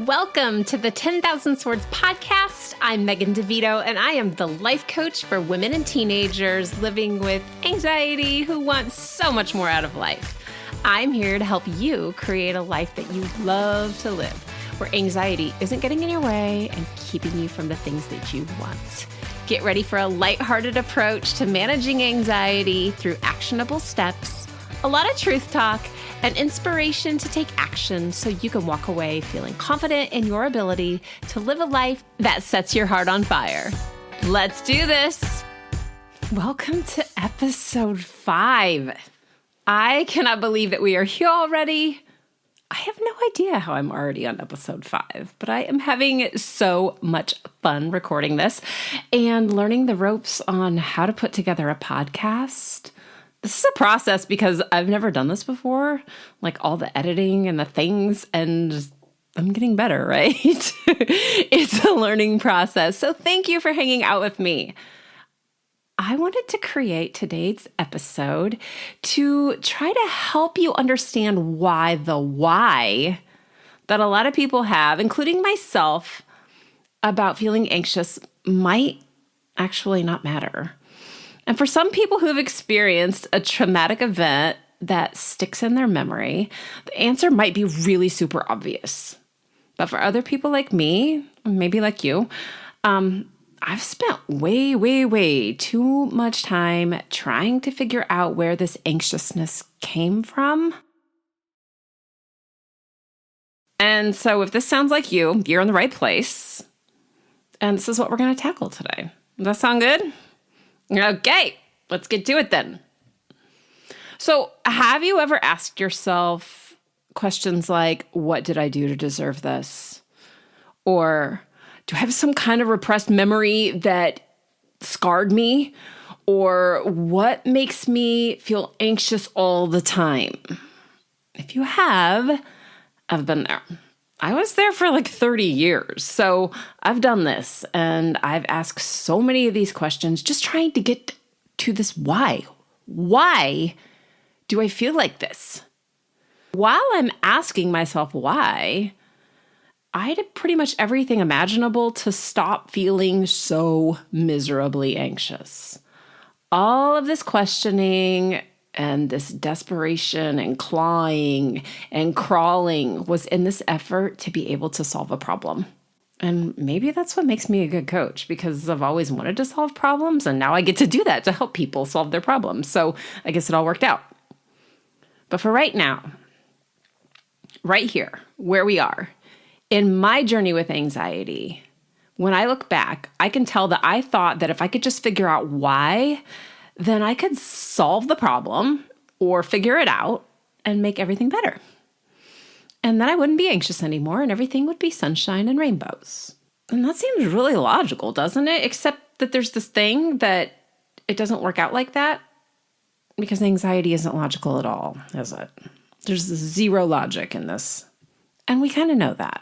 Welcome to the 10,000 Swords podcast. I'm Megan DeVito, and I am the life coach for women and teenagers living with anxiety who want so much more out of life. I'm here to help you create a life that you love to live, where anxiety isn't getting in your way and keeping you from the things that you want. Get ready for a lighthearted approach to managing anxiety through actionable steps, a lot of truth talk, and inspiration to take action so you can walk away feeling confident in your ability to live a life that sets your heart on fire. Let's do this. Welcome to episode 5. I cannot believe that we are here already. I have no idea how I'm already on episode 5, but I am having so much fun recording this and learning the ropes on how to put together a podcast. This is a process because I've never done this before, like all the editing and the things, and I'm getting better, right? It's a learning process. So thank you for hanging out with me. I wanted to create today's episode to try to help you understand why that a lot of people have, including myself, about feeling anxious might actually not matter. And for some people who have experienced a traumatic event that sticks in their memory, the answer might be really super obvious. But for other people like me, maybe like you, I've spent way too much time trying to figure out where this anxiousness came from. And so if this sounds like you're in the right place. And this is what we're going to tackle today. Does that sound good? Okay, let's get to it then. So, have you ever asked yourself questions like, what did I do to deserve this? Or do I have some kind of repressed memory that scarred me? Or what makes me feel anxious all the time? If you have, I've been there. I was there for like 30 years. So I've done this and I've asked so many of these questions just trying to get to this why. Why do I feel like this? While I'm asking myself why, I did pretty much everything imaginable to stop feeling so miserably anxious. All of this questioning and this desperation and clawing and crawling was in this effort to be able to solve a problem. And maybe that's what makes me a good coach, because I've always wanted to solve problems, and now I get to do that to help people solve their problems. So I guess it all worked out. But for right now, right here, where we are, in my journey with anxiety, when I look back, I can tell that I thought that if I could just figure out why, then I could solve the problem or figure it out and make everything better. And then I wouldn't be anxious anymore and everything would be sunshine and rainbows. And that seems really logical, doesn't it? Except that there's this thing that it doesn't work out like that, because anxiety isn't logical at all, is it? There's zero logic in this. And we kind of know that.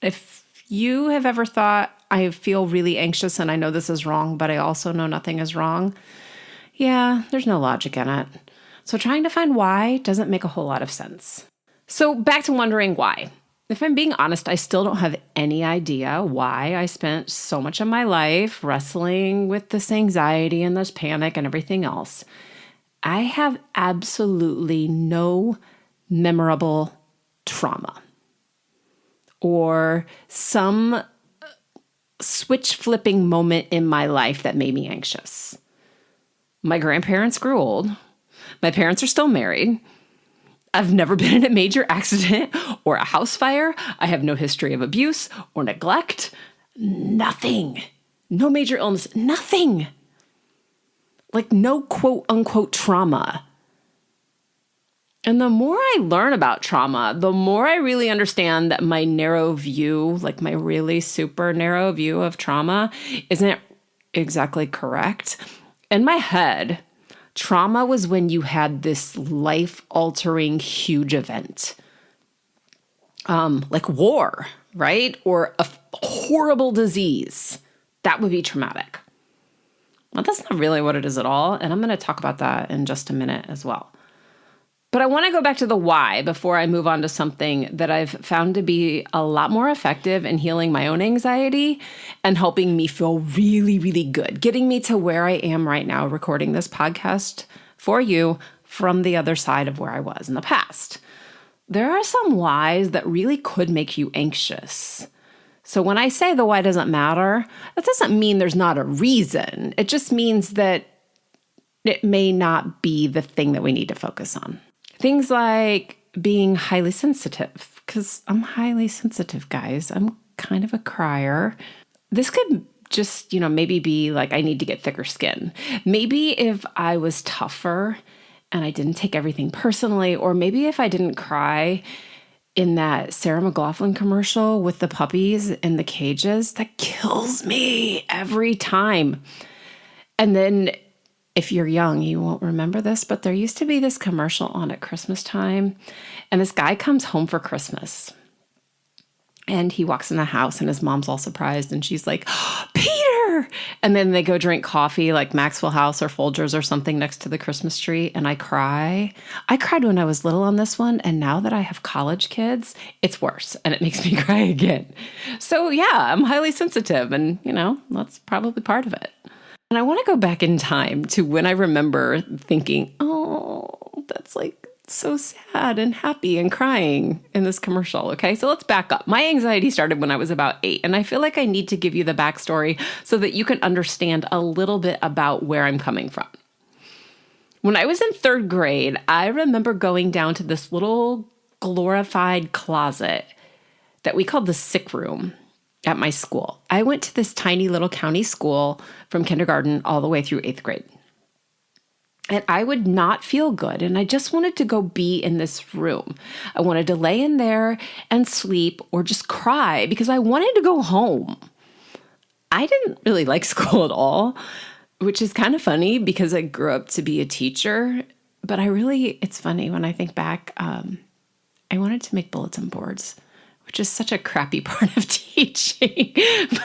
If you have ever thought, I feel really anxious and I know this is wrong, but I also know nothing is wrong, yeah, there's no logic in it. So trying to find why doesn't make a whole lot of sense. So back to wondering why. If I'm being honest, I still don't have any idea why I spent so much of my life wrestling with this anxiety and this panic and everything else. I have absolutely no memorable trauma or some switch flipping moment in my life that made me anxious. My grandparents grew old. My parents are still married. I've never been in a major accident or a house fire. I have no history of abuse or neglect. Nothing. No major illness. Nothing. Like no quote unquote trauma. And the more I learn about trauma, the more I really understand that my narrow view, like my really super narrow view of trauma, isn't exactly correct. In my head, trauma was when you had this life-altering huge event, like war, right? Or a horrible disease. That would be traumatic. Well, that's not really what it is at all, and I'm going to talk about that in just a minute as well. But I want to go back to the why before I move on to something that I've found to be a lot more effective in healing my own anxiety and helping me feel really, really good, getting me to where I am right now, recording this podcast for you from the other side of where I was in the past. There are some whys that really could make you anxious. So when I say the why doesn't matter, that doesn't mean there's not a reason. It just means that it may not be the thing that we need to focus on. Things like being highly sensitive, because I'm highly sensitive, guys. I'm kind of a crier. This could just, maybe be like I need to get thicker skin. Maybe if I was tougher and I didn't take everything personally, or maybe if I didn't cry in that Sarah McLachlan commercial with the puppies in the cages, that kills me every time. And then if you're young, you won't remember this, but there used to be this commercial on at Christmas time, and this guy comes home for Christmas, and he walks in the house, and his mom's all surprised, and she's like, oh, Peter! And then they go drink coffee, like Maxwell House or Folgers or something next to the Christmas tree, and I cry. I cried when I was little on this one, and now that I have college kids, it's worse, and it makes me cry again. So yeah, I'm highly sensitive, and that's probably part of it. And I want to go back in time to when I remember thinking, oh, that's like so sad and happy and crying in this commercial. Okay, so let's back up. My anxiety started when I was about 8, and I feel like I need to give you the backstory so that you can understand a little bit about where I'm coming from. When I was in 3rd grade, I remember going down to this little glorified closet that we called the sick room at my school. I went to this tiny little county school from kindergarten all the way through 8th grade. And I would not feel good. And I just wanted to go be in this room. I wanted to lay in there and sleep or just cry because I wanted to go home. I didn't really like school at all, which is kind of funny because I grew up to be a teacher. But it's funny when I think back, I wanted to make bulletin boards, which is such a crappy part of teaching.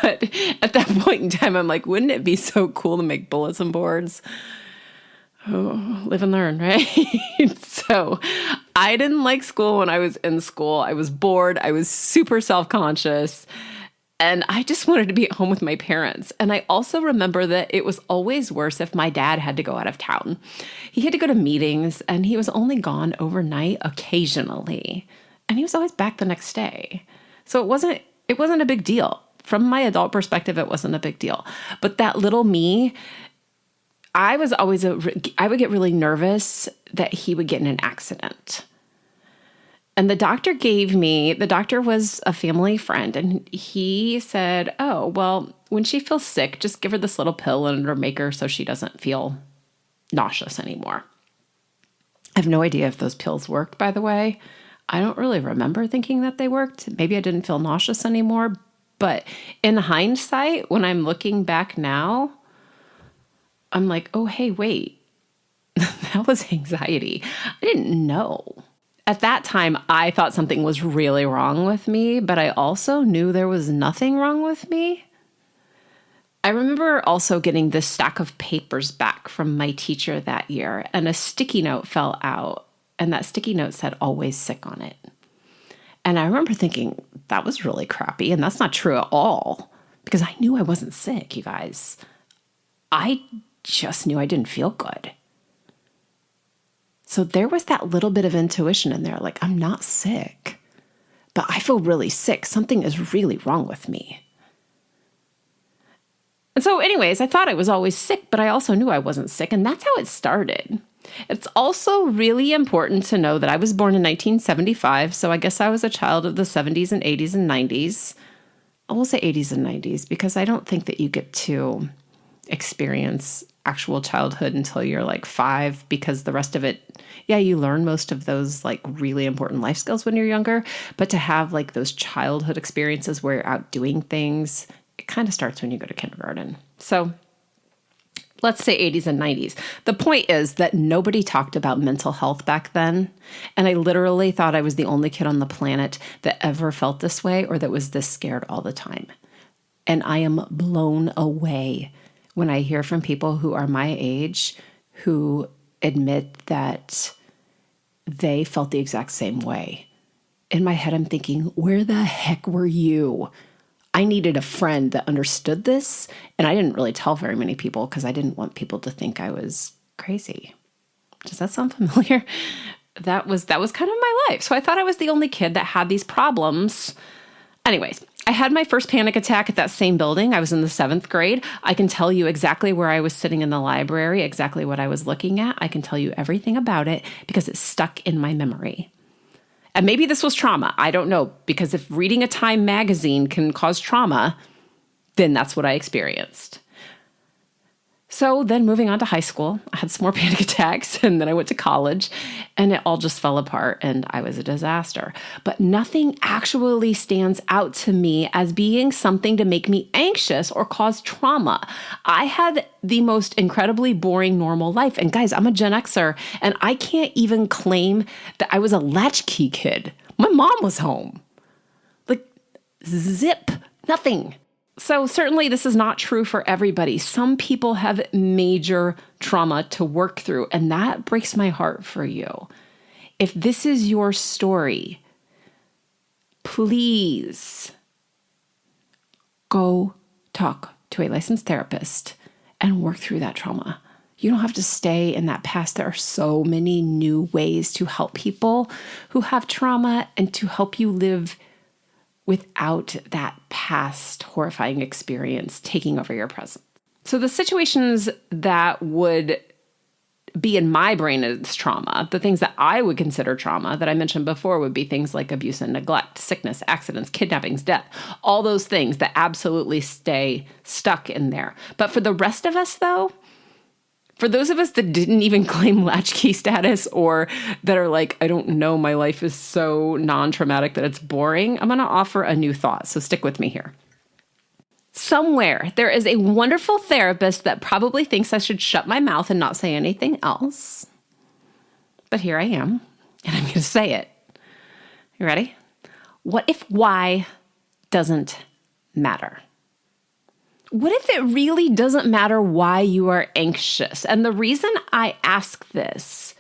But at that point in time, I'm like, wouldn't it be so cool to make bulletin boards? Oh, live and learn, right? So I didn't like school when I was in school. I was bored. I was super self-conscious. And I just wanted to be at home with my parents. And I also remember that it was always worse if my dad had to go out of town. He had to go to meetings, and he was only gone overnight occasionally. And he was always back the next day. So it wasn't a big deal. From my adult perspective, it wasn't a big deal. But that little me, I would get really nervous that he would get in an accident. And the doctor was a family friend, and he said, oh, well, when she feels sick, just give her this little pill and it'll make her so she doesn't feel nauseous anymore. I have no idea if those pills worked, by the way. I don't really remember thinking that they worked. Maybe I didn't feel nauseous anymore. But in hindsight, when I'm looking back now, I'm like, oh, hey, wait, that was anxiety. I didn't know. At that time, I thought something was really wrong with me, but I also knew there was nothing wrong with me. I remember also getting this stack of papers back from my teacher that year, and a sticky note fell out, and that sticky note said always sick on it. And I remember thinking, that was really crappy, and that's not true at all, because I knew I wasn't sick, you guys. I just knew I didn't feel good. So there was that little bit of intuition in there, like, I'm not sick, but I feel really sick. Something is really wrong with me. And so anyways, I thought I was always sick, but I also knew I wasn't sick, and that's how it started. It's also really important to know that I was born in 1975, so I guess I was a child of the 70s and 80s and 90s. I will say 80s and 90s because I don't think that you get to experience actual childhood until you're like 5, because the rest of it, yeah, you learn most of those like really important life skills when you're younger, but to have like those childhood experiences where you're out doing things, it kind of starts when you go to kindergarten. So let's say 80s and 90s. The point is that nobody talked about mental health back then. And I literally thought I was the only kid on the planet that ever felt this way or that was this scared all the time. And I am blown away when I hear from people who are my age who admit that they felt the exact same way. In my head, I'm thinking, where the heck were you? I needed a friend that understood this, and I didn't really tell very many people because I didn't want people to think I was crazy. Does that sound familiar? That was kind of my life. So I thought I was the only kid that had these problems. Anyways, I had my first panic attack at that same building. I was in the 7th grade. I can tell you exactly where I was sitting in the library, exactly what I was looking at. I can tell you everything about it because it's stuck in my memory. And maybe this was trauma. I don't know, because if reading a Time magazine can cause trauma, then that's what I experienced. So then moving on to high school, I had some more panic attacks, and then I went to college, and it all just fell apart, and I was a disaster. But nothing actually stands out to me as being something to make me anxious or cause trauma. I had the most incredibly boring normal life. And guys, I'm a Gen Xer, and I can't even claim that I was a latchkey kid. My mom was home. Like, zip, nothing. So certainly this is not true for everybody. Some people have major trauma to work through, and that breaks my heart for you. If this is your story, please go talk to a licensed therapist and work through that trauma. You don't have to stay in that past. There are so many new ways to help people who have trauma and to help you live without that past horrifying experience taking over your present. So the situations that would be in my brain as trauma, the things that I would consider trauma that I mentioned before would be things like abuse and neglect, sickness, accidents, kidnappings, death, all those things that absolutely stay stuck in there. But for the rest of us, though, for those of us that didn't even claim latchkey status or that are like, I don't know, my life is so non-traumatic that it's boring, I'm going to offer a new thought. So stick with me here. Somewhere there is a wonderful therapist that probably thinks I should shut my mouth and not say anything else. But here I am, and I'm going to say it. You ready? What if why doesn't matter? What if it really doesn't matter why you are anxious? And the reason I ask this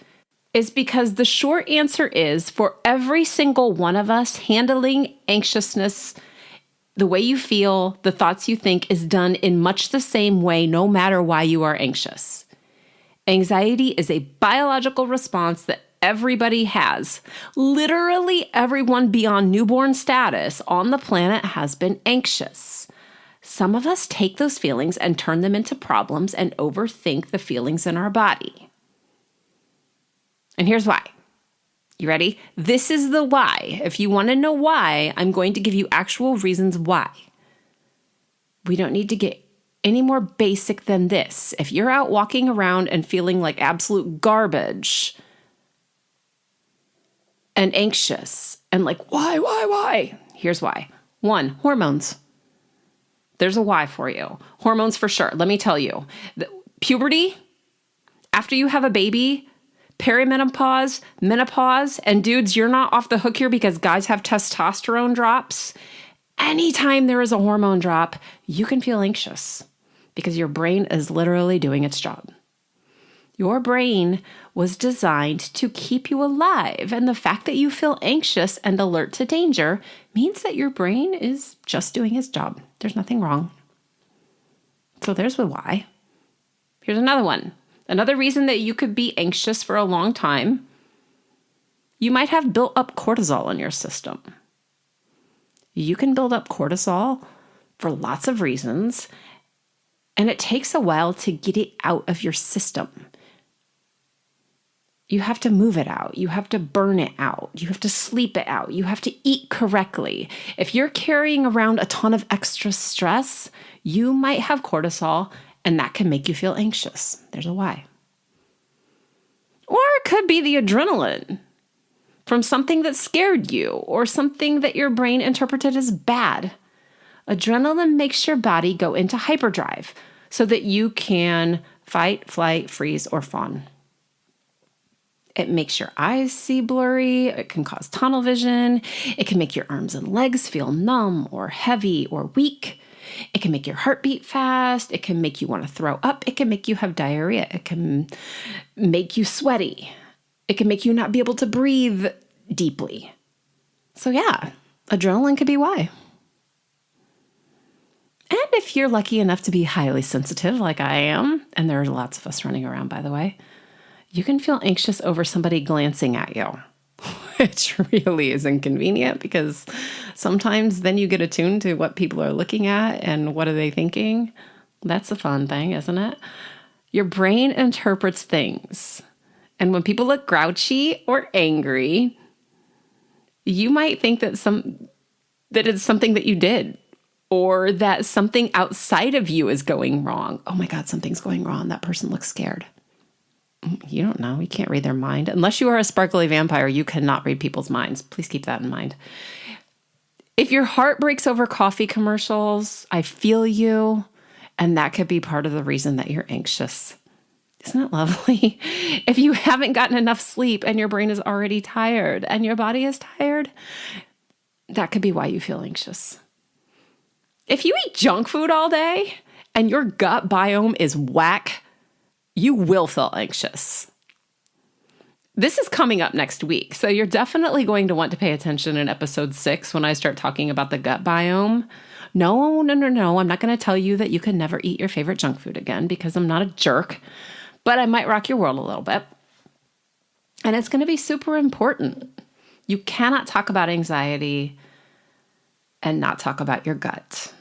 is because the short answer is for every single one of us, handling anxiousness, the way you feel, the thoughts you think is done in much the same way, no matter why you are anxious. Anxiety is a biological response that everybody has. Literally everyone beyond newborn status on the planet has been anxious. Some of us take those feelings and turn them into problems and overthink the feelings in our body. And here's why. You ready? This is the why. If you want to know why, I'm going to give you actual reasons why. We don't need to get any more basic than this. If you're out walking around and feeling like absolute garbage and anxious and like, why? Here's why. 1, hormones. There's a why for you. Hormones for sure. Let me tell you. Puberty, after you have a baby, perimenopause, menopause, and dudes, you're not off the hook here because guys have testosterone drops. Anytime there is a hormone drop, you can feel anxious because your brain is literally doing its job. Your brain was designed to keep you alive, and the fact that you feel anxious and alert to danger means that your brain is just doing its job. There's nothing wrong. So there's the why. Here's another one. Another reason that you could be anxious for a long time, you might have built up cortisol in your system. You can build up cortisol for lots of reasons, and it takes a while to get it out of your system. You have to move it out. You have to burn it out. You have to sleep it out. You have to eat correctly. If you're carrying around a ton of extra stress, you might have cortisol, and that can make you feel anxious. There's a why. Or it could be the adrenaline from something that scared you or something that your brain interpreted as bad. Adrenaline makes your body go into hyperdrive so that you can fight, flight, freeze, or fawn. It makes your eyes see blurry. It can cause tunnel vision. It can make your arms and legs feel numb or heavy or weak. It can make your heart beat fast. It can make you want to throw up. It can make you have diarrhea. It can make you sweaty. It can make you not be able to breathe deeply. So yeah, adrenaline could be why. And if you're lucky enough to be highly sensitive like I am, and there are lots of us running around, by the way, you can feel anxious over somebody glancing at you, which really is inconvenient because sometimes then you get attuned to what people are looking at and what are they thinking. That's a fun thing, isn't it? Your brain interprets things. And when people look grouchy or angry, you might think that it's something that you did, or that something outside of you is going wrong. Oh my God, something's going wrong. That person looks scared. You don't know. You can't read their mind. Unless you are a sparkly vampire, you cannot read people's minds. Please keep that in mind. If your heart breaks over coffee commercials, I feel you. And that could be part of the reason that you're anxious. Isn't it lovely? If you haven't gotten enough sleep and your brain is already tired and your body is tired, that could be why you feel anxious. If you eat junk food all day and your gut biome is whack, you will feel anxious. This is coming up next week, so you're definitely going to want to pay attention in episode 6 when I start talking about the gut biome. No, I'm not going to tell you that you can never eat your favorite junk food again because I'm not a jerk, but I might rock your world a little bit. And it's going to be super important. You cannot talk about anxiety and not talk about your gut.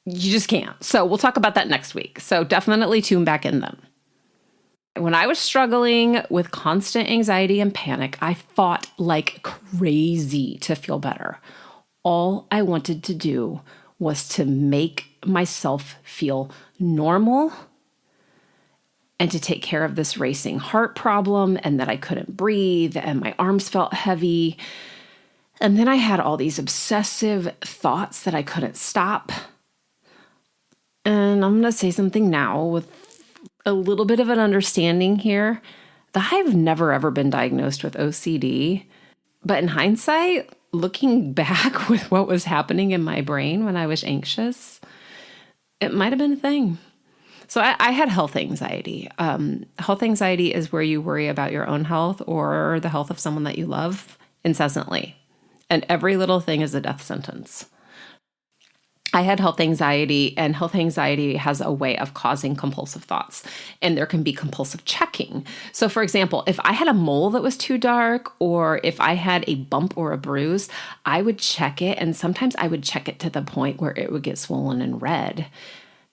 You just can't. So we'll talk about that next week. So definitely tune back in then. When I was struggling with constant anxiety and panic, I fought like crazy to feel better. All I wanted to do was to make myself feel normal and to take care of this racing heart problem and that I couldn't breathe and my arms felt heavy. And then I had all these obsessive thoughts that I couldn't stop. And I'm going to say something now with a little bit of an understanding here that I've never ever been diagnosed with OCD. But in hindsight, looking back with what was happening in my brain when I was anxious, it might have been a thing. So I had health anxiety. Health anxiety is where you worry about your own health or the health of someone that you love incessantly. And every little thing is a death sentence. I had health anxiety, and health anxiety has a way of causing compulsive thoughts, and there can be compulsive checking. So for example, if I had a mole that was too dark, or if I had a bump or a bruise, I would check it, and sometimes I would check it to the point where it would get swollen and red.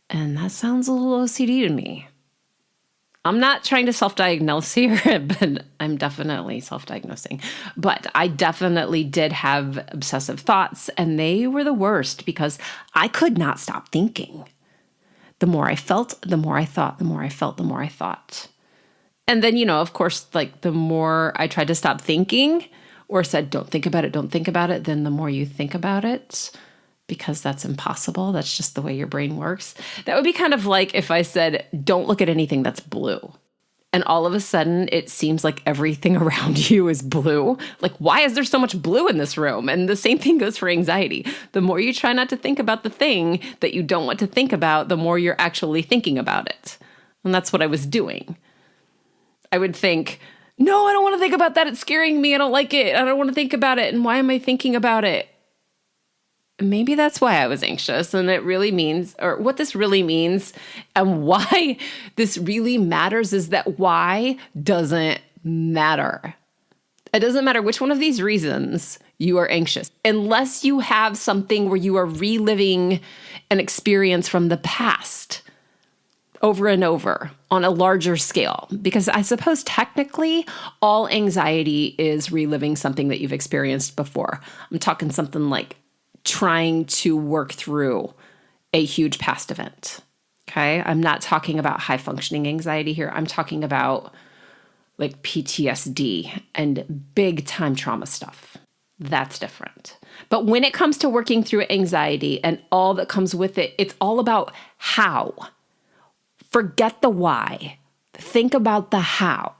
And that sounds a little OCD to me. I'm not trying to self-diagnose here, but I'm definitely self-diagnosing. But I definitely did have obsessive thoughts, and they were the worst because I could not stop thinking. The more I felt, the more I thought, the more I felt, the more I thought. And then, of course, like the more I tried to stop thinking or said, don't think about it, then the more you think about it. Because that's impossible. That's just the way your brain works. That would be kind of like if I said, don't look at anything that's blue. And all of a sudden, it seems like everything around you is blue. Like, why is there so much blue in this room? And the same thing goes for anxiety. The more you try not to think about the thing that you don't want to think about, the more you're actually thinking about it. And that's what I was doing. I would think, no, I don't want to think about that. It's scaring me. I don't like it. I don't want to think about it. And why am I thinking about it? Maybe that's why I was anxious, and it really means, or what this really means and why this really matters is that why doesn't matter. It doesn't matter which one of these reasons you are anxious, unless you have something where you are reliving an experience from the past over and over on a larger scale. Because I suppose technically all anxiety is reliving something that you've experienced before. I'm talking something like trying to work through a huge past event. Okay. I'm not talking about high functioning anxiety here. I'm talking about like PTSD and big time trauma stuff. That's different. But when it comes to working through anxiety and all that comes with it, it's all about how. Forget the why. Think about the how.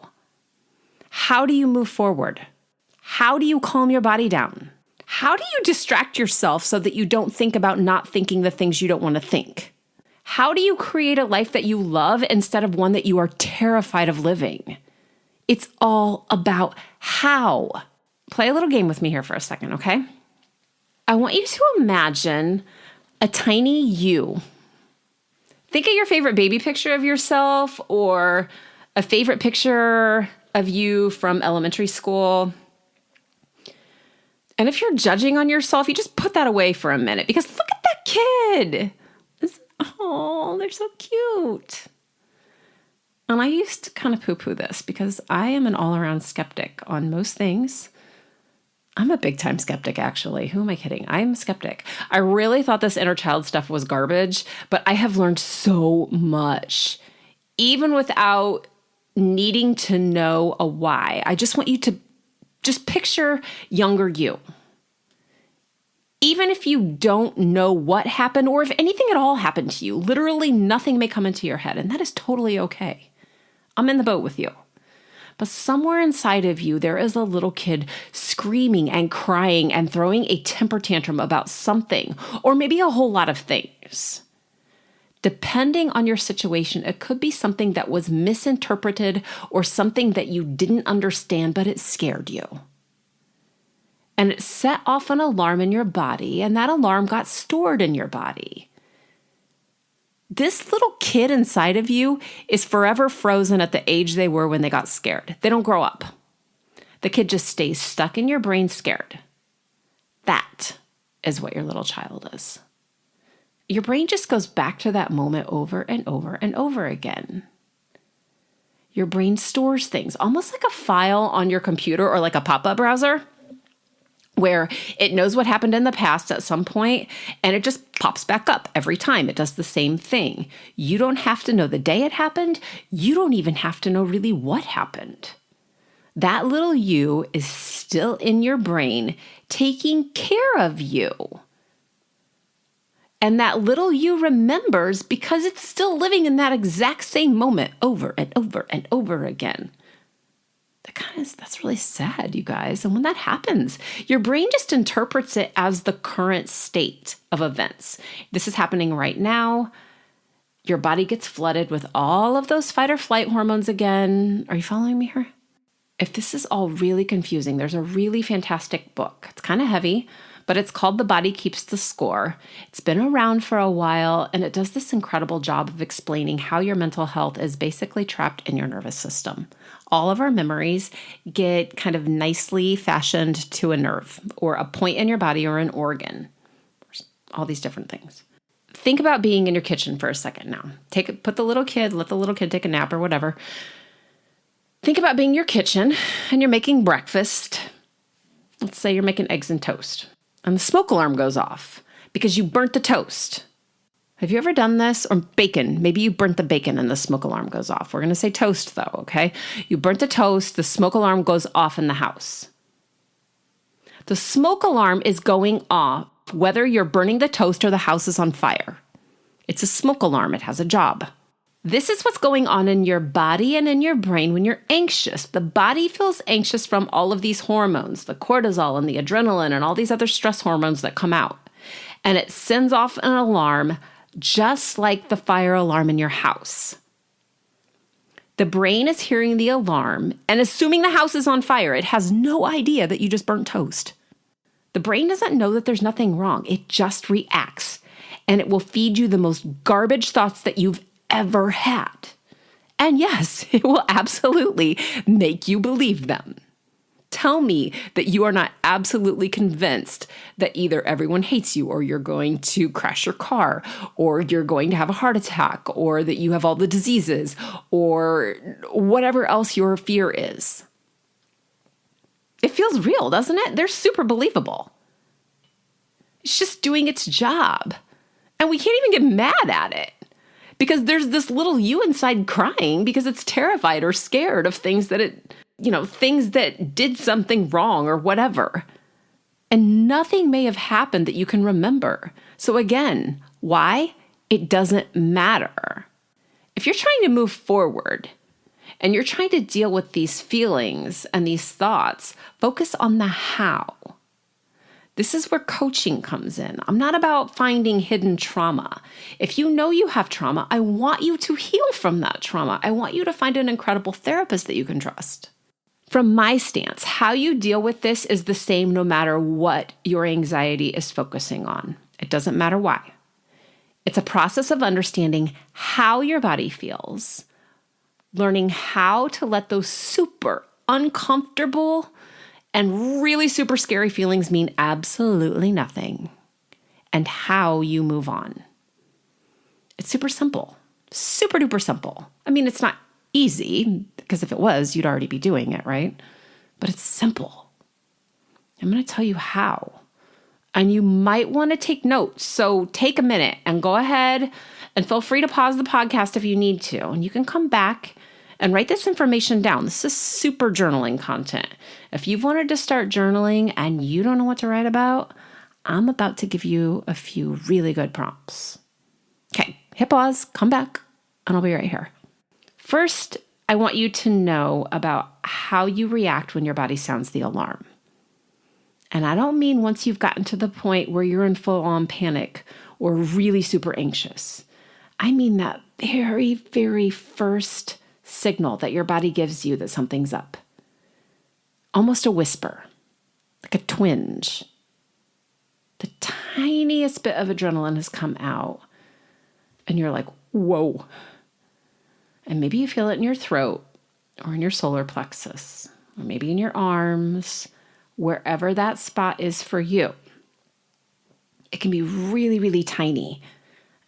How do you move forward? How do you calm your body down? How do you distract yourself so that you don't think about not thinking the things you don't want to think? How do you create a life that you love instead of one that you are terrified of living? It's all about how. Play a little game with me here for a second, okay? I want you to imagine a tiny you. Think of your favorite baby picture of yourself or a favorite picture of you from elementary school. And if you're judging on yourself, you just put that away for a minute because look at that kid. Oh, they're so cute. And I used to kind of poo-poo this because I am an all-around skeptic on most things. I'm a big-time skeptic, actually. Who am I kidding? I'm a skeptic. I really thought this inner child stuff was garbage, but I have learned so much, even without needing to know a why. I just want you to just picture younger you. Even if you don't know what happened or if anything at all happened to you, literally nothing may come into your head, and that is totally okay. I'm in the boat with you. But somewhere inside of you, there is a little kid screaming and crying and throwing a temper tantrum about something, or maybe a whole lot of things. Depending on your situation, it could be something that was misinterpreted or something that you didn't understand, but it scared you. And it set off an alarm in your body, and that alarm got stored in your body. This little kid inside of you is forever frozen at the age they were when they got scared. They don't grow up. The kid just stays stuck in your brain scared. That is what your little child is. Your brain just goes back to that moment over and over and over again. Your brain stores things, almost like a file on your computer or like a pop-up browser, where it knows what happened in the past at some point, and it just pops back up every time. It does the same thing. You don't have to know the day it happened. You don't even have to know really what happened. That little you is still in your brain taking care of you. And that little you remembers because it's still living in that exact same moment over and over and over again. That's really sad, you guys. And when that happens, your brain just interprets it as the current state of events. This is happening right now. Your body gets flooded with all of those fight or flight hormones again. Are you following me here? If this is all really confusing, there's a really fantastic book. It's kind of heavy, but it's called The Body Keeps the Score. It's been around for a while, and it does this incredible job of explaining how your mental health is basically trapped in your nervous system. All of our memories get kind of nicely fashioned to a nerve or a point in your body or an organ, all these different things. Think about being in your kitchen for a second now. Let the little kid take a nap or whatever. Think about being in your kitchen and you're making breakfast. Let's say you're making eggs and toast, and the smoke alarm goes off because you burnt the toast. Have you ever done this? Or bacon. Maybe you burnt the bacon and the smoke alarm goes off. We're going to say toast though, okay? You burnt the toast, the smoke alarm goes off in the house. The smoke alarm is going off whether you're burning the toast or the house is on fire. It's a smoke alarm. It has a job. This is what's going on in your body and in your brain when you're anxious. The body feels anxious from all of these hormones, the cortisol and the adrenaline and all these other stress hormones that come out. And it sends off an alarm just like the fire alarm in your house. The brain is hearing the alarm and assuming the house is on fire. It has no idea that you just burnt toast. The brain doesn't know that there's nothing wrong. It just reacts, and it will feed you the most garbage thoughts that you've ever had. And yes, it will absolutely make you believe them. Tell me that you are not absolutely convinced that either everyone hates you, or you're going to crash your car, or you're going to have a heart attack, or that you have all the diseases, or whatever else your fear is. It feels real, doesn't it? They're super believable. It's just doing its job. And we can't even get mad at it because there's this little you inside crying because it's terrified or scared of things that did something wrong or whatever. And nothing may have happened that you can remember. So again, why? It doesn't matter. If you're trying to move forward and you're trying to deal with these feelings and these thoughts, focus on the how. This is where coaching comes in. I'm not about finding hidden trauma. If you know you have trauma, I want you to heal from that trauma. I want you to find an incredible therapist that you can trust. From my stance, how you deal with this is the same no matter what your anxiety is focusing on. It doesn't matter why. It's a process of understanding how your body feels, learning how to let those super uncomfortable and really super scary feelings mean absolutely nothing, and how you move on. It's super simple, super duper simple. I mean, it's not easy, because if it was, you'd already be doing it, right? But it's simple. I'm going to tell you how. And you might want to take notes. So take a minute and go ahead and feel free to pause the podcast if you need to. And you can come back and write this information down. This is super journaling content. If you've wanted to start journaling and you don't know what to write about, I'm about to give you a few really good prompts. Okay, hit pause, come back, and I'll be right here. First, I want you to know about how you react when your body sounds the alarm. And I don't mean once you've gotten to the point where you're in full-on panic or really super anxious. I mean that very, very first signal that your body gives you that something's up. Almost a whisper, like a twinge. The tiniest bit of adrenaline has come out, and you're like, whoa. And maybe you feel it in your throat or in your solar plexus, or maybe in your arms, wherever that spot is for you. It can be really, really tiny.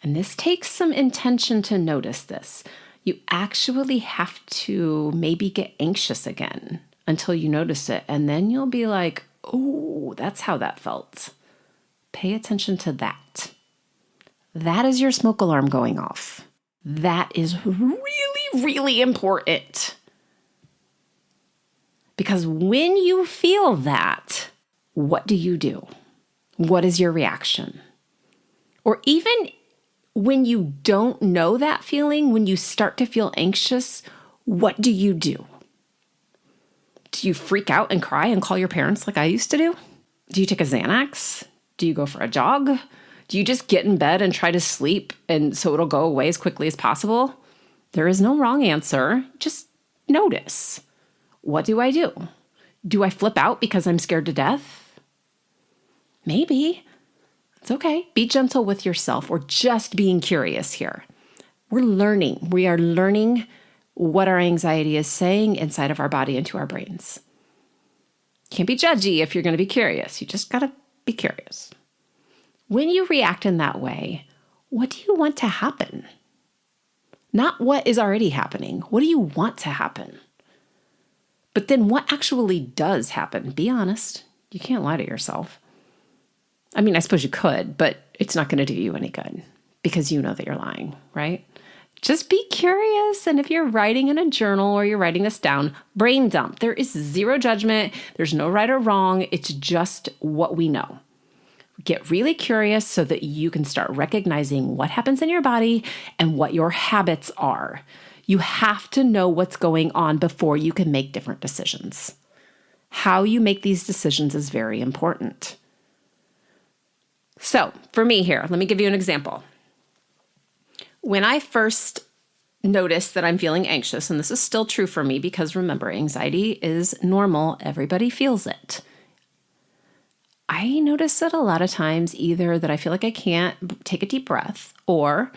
And this takes some intention to notice this. You actually have to maybe get anxious again until you notice it. And then you'll be like, oh, that's how that felt. Pay attention to that. That is your smoke alarm going off. That is really, really important. Because when you feel that, what do you do? What is your reaction? Or even when you don't know that feeling, when you start to feel anxious, what do you do? Do you freak out and cry and call your parents like I used to do? Do you take a Xanax? Do you go for a jog? Do you just get in bed and try to sleep and so it'll go away as quickly as possible? There is no wrong answer. Just notice. What do I do? Do I flip out because I'm scared to death? Maybe. It's okay. Be gentle with yourself. We're just being curious here. We're learning. We are learning what our anxiety is saying inside of our body and to our brains. Can't be judgy if you're going to be curious. You just got to be curious. When you react in that way, what do you want to happen? Not what is already happening. What do you want to happen? But then what actually does happen? Be honest. You can't lie to yourself. I mean, I suppose you could, but it's not going to do you any good because you know that you're lying, right? Just be curious. And if you're writing in a journal or you're writing this down, brain dump. There is zero judgment. There's no right or wrong. It's just what we know. Get really curious so that you can start recognizing what happens in your body and what your habits are. You have to know what's going on before you can make different decisions. How you make these decisions is very important. So for me here, let me give you an example. When I first noticed that I'm feeling anxious, and this is still true for me because remember, anxiety is normal. Everybody feels it. I notice it a lot of times either that I feel like I can't take a deep breath, or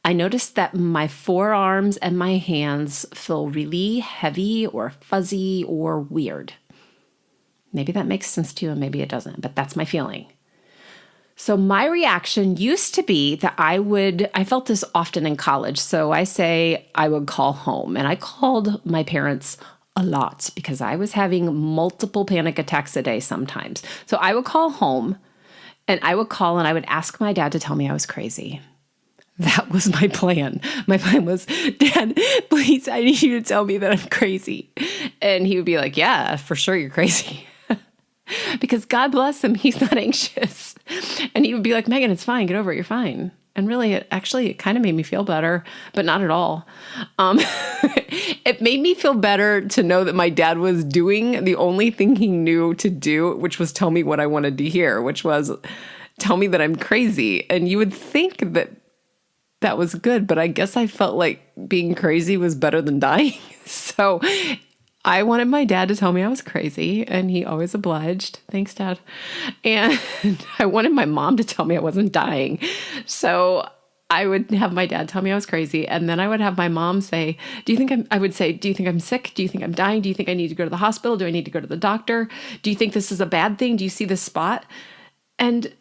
I notice that my forearms and my hands feel really heavy or fuzzy or weird. Maybe that makes sense to you and maybe it doesn't, but that's my feeling. So my reaction used to be that I felt this often in college. So I would call home, and I called my parents a lot because I was having multiple panic attacks a day sometimes. So I would call home and I would ask my dad to tell me I was crazy. That was my plan. My plan was, Dad, please, I need you to tell me that I'm crazy. And he would be like, yeah, for sure you're crazy. Because God bless him, he's not anxious. And he would be like, Megan, it's fine. Get over it. You're fine. And really, it kind of made me feel better, but not at all. It made me feel better to know that my dad was doing the only thing he knew to do, which was tell me what I wanted to hear, which was tell me that I'm crazy. And you would think that was good, but I guess I felt like being crazy was better than dying. So I wanted my dad to tell me I was crazy, and he always obliged. Thanks, Dad. And I wanted my mom to tell me I wasn't dying. So I would have my dad tell me I was crazy, and then I would have my mom say, I would say, do you think I'm sick? Do you think I'm dying? Do you think I need to go to the hospital? Do I need to go to the doctor? Do you think this is a bad thing? Do you see this spot? And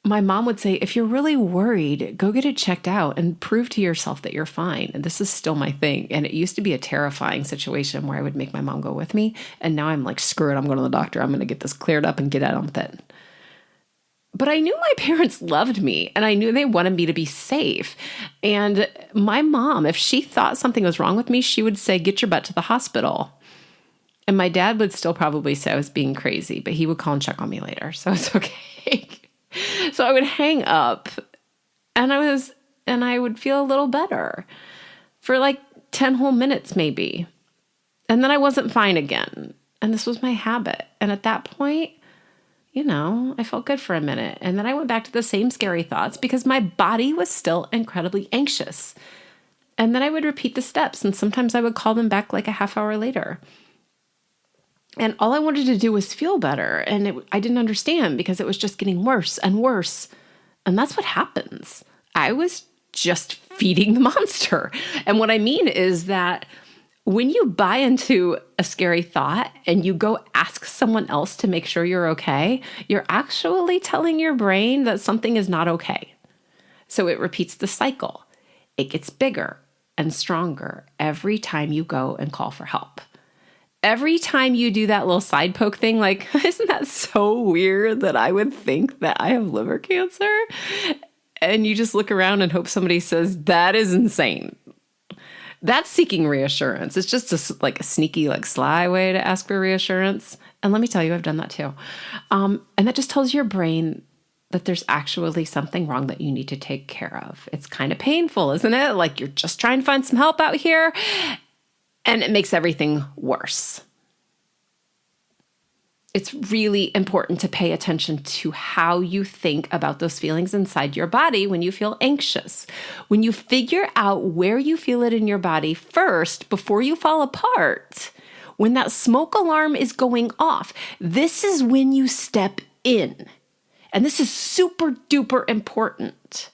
my mom would say, if you're really worried, go get it checked out and prove to yourself that you're fine. And this is still my thing. And it used to be a terrifying situation where I would make my mom go with me. And now I'm like, screw it, I'm going to the doctor. I'm going to get this cleared up and get out with it. But I knew my parents loved me, and I knew they wanted me to be safe. And my mom, if she thought something was wrong with me, she would say, get your butt to the hospital. And my dad would still probably say I was being crazy, but he would call and check on me later. So it's okay. So I would hang up, and I would feel a little better for like 10 whole minutes maybe. And then I wasn't fine again. And this was my habit. And at that point, I felt good for a minute. And then I went back to the same scary thoughts because my body was still incredibly anxious. And then I would repeat the steps. And sometimes I would call them back like a half hour later. And all I wanted to do was feel better. And I didn't understand because it was just getting worse and worse. And that's what happens. I was just feeding the monster. And what I mean is that when you buy into a scary thought and you go ask someone else to make sure you're okay, you're actually telling your brain that something is not okay. So it repeats the cycle. It gets bigger and stronger every time you go and call for help. Every time you do that little side poke thing, like, isn't that so weird that I would think that I have liver cancer? And you just look around and hope somebody says, that is insane. That's seeking reassurance. It's just a sneaky, sly way to ask for reassurance. And let me tell you, I've done that too. And that just tells your brain that there's actually something wrong that you need to take care of. It's kind of painful, isn't it? Like you're just trying to find some help out here. And it makes everything worse. It's really important to pay attention to how you think about those feelings inside your body when you feel anxious. When you figure out where you feel it in your body first before you fall apart, when that smoke alarm is going off, this is when you step in. And this is super duper important.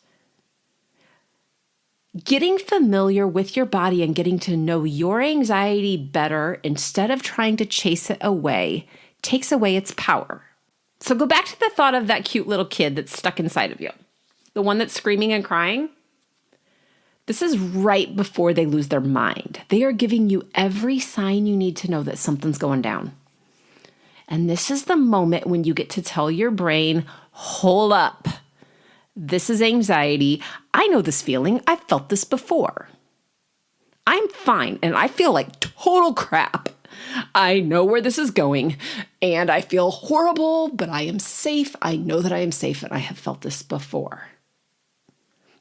Getting familiar with your body and getting to know your anxiety better instead of trying to chase it away takes away its power. So go back to the thought of that cute little kid that's stuck inside of you, the one that's screaming and crying. This is right before they lose their mind. They are giving you every sign you need to know that something's going down. And this is the moment when you get to tell your brain, hold up. This is anxiety. I know this feeling. I've felt this before. I'm fine and I feel like total crap. I know where this is going and I feel horrible, but I am safe. I know that I am safe and I have felt this before.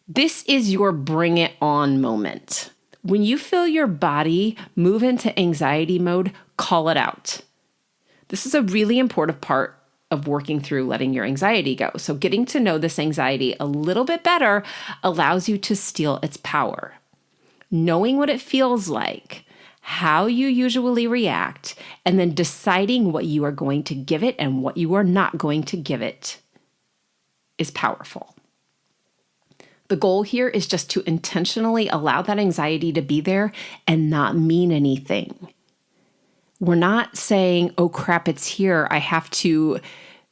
This is your bring it on moment. When you feel your body move into anxiety mode, call it out. This is a really important part of working through letting your anxiety go. So getting to know this anxiety a little bit better allows you to steal its power. Knowing what it feels like, how you usually react, and then deciding what you are going to give it and what you are not going to give it is powerful. The goal here is just to intentionally allow that anxiety to be there and not mean anything. We're not saying, oh crap, it's here. I have to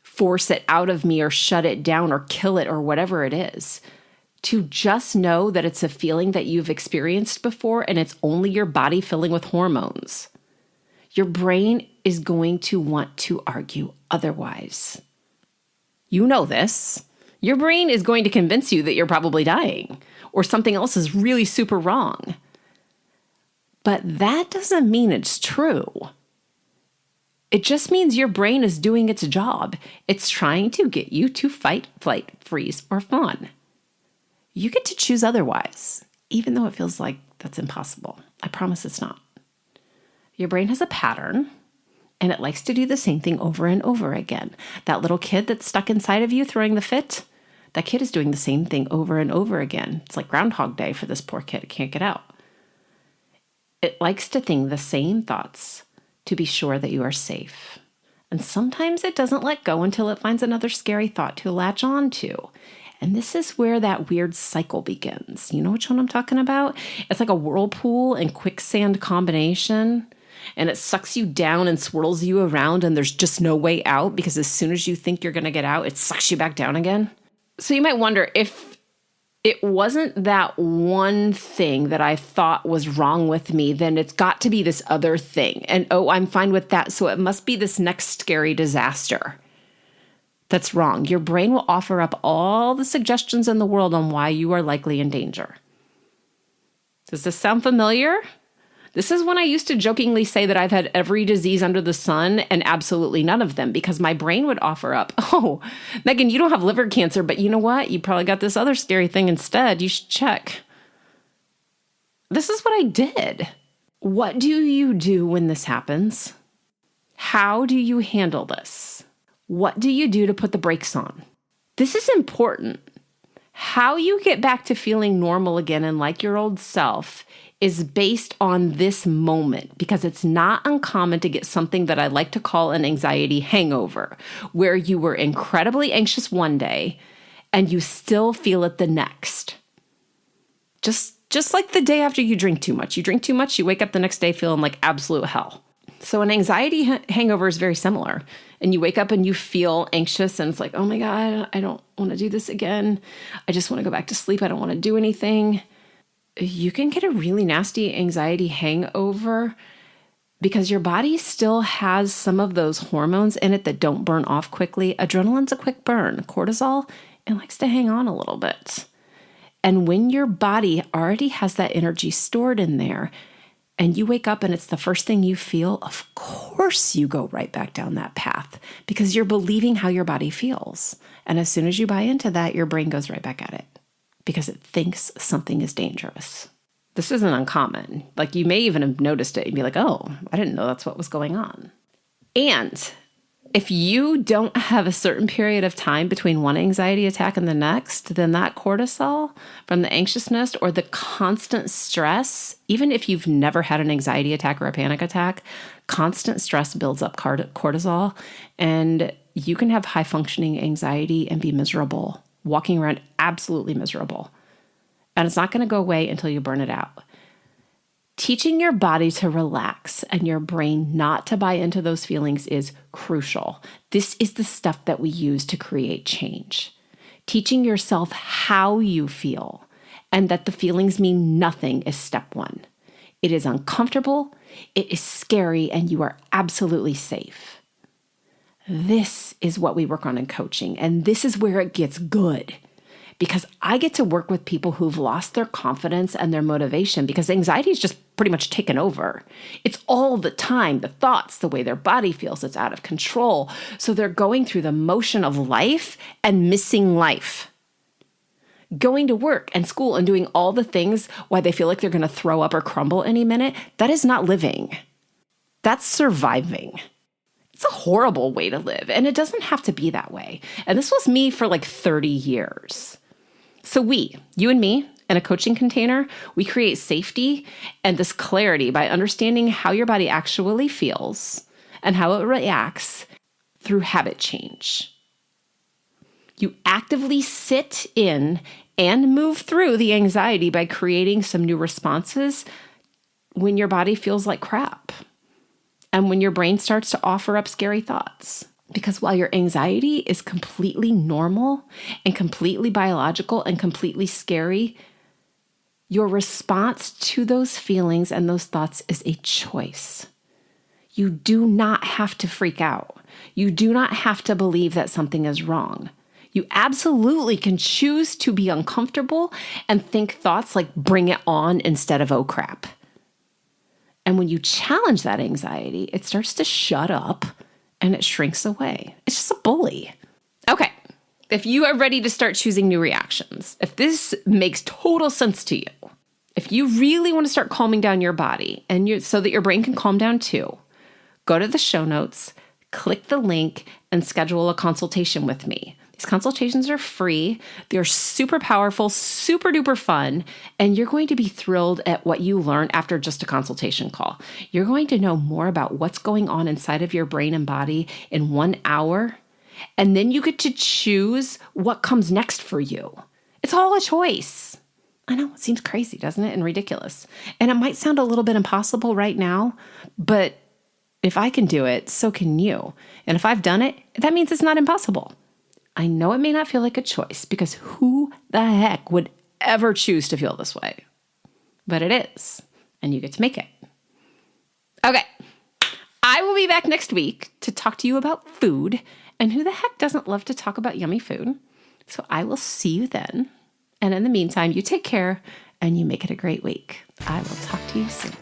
force it out of me or shut it down or kill it or whatever it is. To just know that it's a feeling that you've experienced before and it's only your body filling with hormones. Your brain is going to want to argue otherwise. You know this. Your brain is going to convince you that you're probably dying or something else is really super wrong. But that doesn't mean it's true. It just means your brain is doing its job. It's trying to get you to fight, flight, freeze, or fawn. You get to choose otherwise, even though it feels like that's impossible. I promise it's not. Your brain has a pattern, and it likes to do the same thing over and over again. That little kid that's stuck inside of you throwing the fit, that kid is doing the same thing over and over again. It's like Groundhog Day for this poor kid. It can't get out. It likes to think the same thoughts to be sure that you are safe. And sometimes it doesn't let go until it finds another scary thought to latch on to. And this is where that weird cycle begins. You know which one I'm talking about? It's like a whirlpool and quicksand combination. And it sucks you down and swirls you around, and there's just no way out because as soon as you think you're going to get out, it sucks you back down again. So you might wonder if it wasn't that one thing that I thought was wrong with me, then it's got to be this other thing. And oh, I'm fine with that. So it must be this next scary disaster. That's wrong. Your brain will offer up all the suggestions in the world on why you are likely in danger. Does this sound familiar? This is when I used to jokingly say that I've had every disease under the sun and absolutely none of them because my brain would offer up, oh, Megan, you don't have liver cancer, but you know what? You probably got this other scary thing instead. You should check. This is what I did. What do you do when this happens? How do you handle this? What do you do to put the brakes on? This is important. How you get back to feeling normal again and like your old self is based on this moment because it's not uncommon to get something that I like to call an anxiety hangover, where you were incredibly anxious one day and you still feel it the next. Just like the day after you drink too much. You drink too much, you wake up the next day feeling like absolute hell. So an anxiety hangover is very similar. And you wake up and you feel anxious and it's like, oh my God, I don't want to do this again. I just want to go back to sleep. I don't want to do anything. You can get a really nasty anxiety hangover because your body still has some of those hormones in it that don't burn off quickly. Adrenaline's a quick burn. Cortisol, it likes to hang on a little bit. And when your body already has that energy stored in there, and you wake up and it's the first thing you feel, of course you go right back down that path because you're believing how your body feels. And as soon as you buy into that, your brain goes right back at it because it thinks something is dangerous. This isn't uncommon. Like you may even have noticed it and be like, oh, I didn't know that's what was going on. And if you don't have a certain period of time between one anxiety attack and the next, then that cortisol from the anxiousness or the constant stress, even if you've never had an anxiety attack or a panic attack, constant stress builds up cortisol, and you can have high functioning anxiety and be miserable, walking around absolutely miserable. And it's not going to go away until you burn it out. Teaching your body to relax and your brain not to buy into those feelings is crucial. This is the stuff that we use to create change. Teaching yourself how you feel and that the feelings mean nothing is step one. It is uncomfortable, it is scary, and you are absolutely safe. This is what we work on in coaching, and this is where it gets good. Because I get to work with people who've lost their confidence and their motivation because anxiety is just pretty much taken over. It's all the time, the thoughts, the way their body feels, it's out of control. So they're going through the motion of life and missing life. Going to work and school and doing all the things why they feel like they're going to throw up or crumble any minute, that is not living. That's surviving. It's a horrible way to live, and it doesn't have to be that way. And this was me for like 30 years. So you and me, in a coaching container, we create safety and this clarity by understanding how your body actually feels and how it reacts through habit change. You actively sit in and move through the anxiety by creating some new responses when your body feels like crap and when your brain starts to offer up scary thoughts. Because while your anxiety is completely normal and completely biological and completely scary, your response to those feelings and those thoughts is a choice. You do not have to freak out. You do not have to believe that something is wrong. You absolutely can choose to be uncomfortable and think thoughts like bring it on instead of oh crap. And when you challenge that anxiety, it starts to shut up and it shrinks away. It's just a bully. Okay, if you are ready to start choosing new reactions, if this makes total sense to you, if you really want to start calming down your body and so that your brain can calm down too, go to the show notes, click the link, and schedule a consultation with me. These consultations are free. They're super powerful, super duper fun, and you're going to be thrilled at what you learn after just a consultation call. You're going to know more about what's going on inside of your brain and body in 1 hour, and then you get to choose what comes next for you. It's all a choice. I know, it seems crazy, doesn't it? And ridiculous. And it might sound a little bit impossible right now, but if I can do it, so can you. And if I've done it, that means it's not impossible. I know it may not feel like a choice because who the heck would ever choose to feel this way? But it is, and you get to make it. Okay, I will be back next week to talk to you about food, and who the heck doesn't love to talk about yummy food? So I will see you then. And in the meantime, you take care and you make it a great week. I will talk to you soon.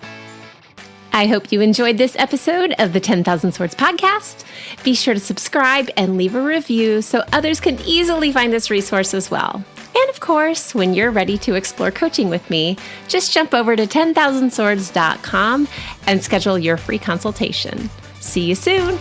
I hope you enjoyed this episode of the 10,000 Swords podcast. Be sure to subscribe and leave a review so others can easily find this resource as well. And of course, when you're ready to explore coaching with me, just jump over to 10,000swords.com and schedule your free consultation. See you soon.